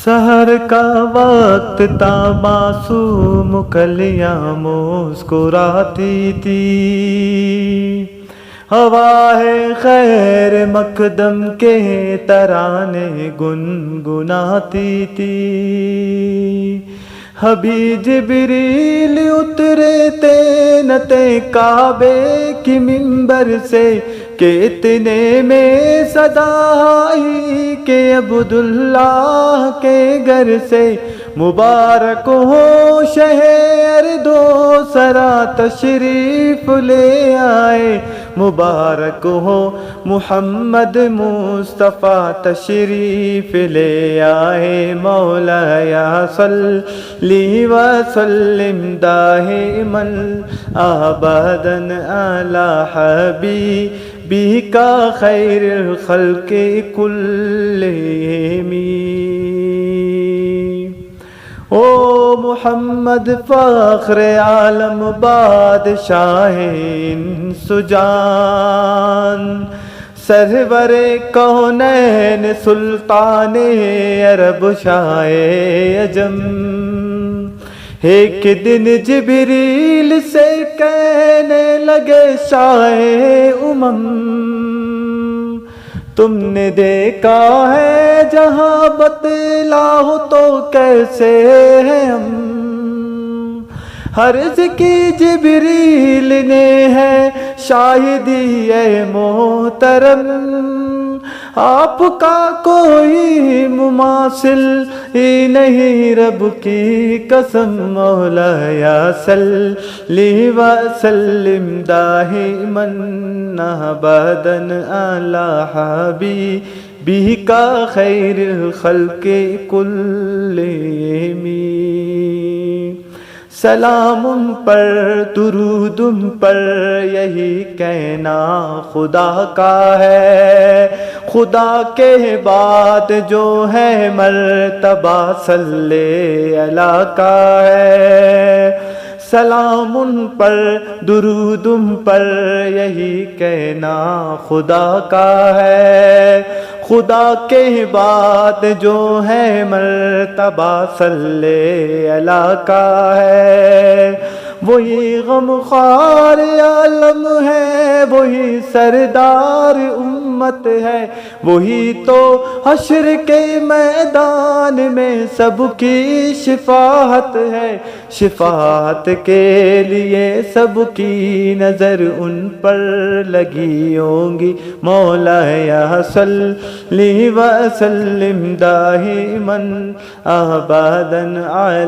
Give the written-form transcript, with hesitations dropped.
سحر کا وقت تھا، معصوم کلیاں مسکراتی تھی، ہواے خیر مقدم کے ترانے گنگناتی تھی۔ ابھی جبریل اترے تھے نتے کعبے کی ممبر سے کہ اتنے میں صدا آئی کہ عبداللہ کے گھر سے مبارک ہو شہر دو سرا تشریف لے آئے، مبارک ہو محمد مصطفیٰ تشریف لے آئے، مولایا صلی وسلم دائما ابدا علی حبیبک خیر الخلق کلہم۔ او محمد فخر عالم بادشاہ انس و جان، سرور کونین سلطان عرب شاہ عجم، ایک دن جبریل سے کہنے لگے شاہ امم، تم نے دیکھا ہے جہاں بتلاؤ تو کیسے ہیں ہم؟ عرض کی جبریل نے ہے شاہدی اے محترم، آپ کا کوئی مماثل ہی نہیں رب کی قسم، مولایا صلی وسلم دائما ابدا علی حبیبک خیر الخلق کلہم۔ سلام ان پر درود ان پر، یہی کہنا خدا کا ہے، خدا کے بعد جو ہے مرتبہ صلی اللہ کا ہے۔ سلام ان پر درود ان پر، یہی کہنا خدا کا ہے، خدا کے بعد جو ہے مرتبہ صلی اللہ کا ہے۔ وہی غمخوار عالم ہے، وہی سردار امت ہے، وہی تو حشر کے میدان میں سب کی شفاعت ہے، شفاعت کے لیے سب کی نظر ان پر لگی ہوں گی، مولایا صلی وسلم دائما ابدا علی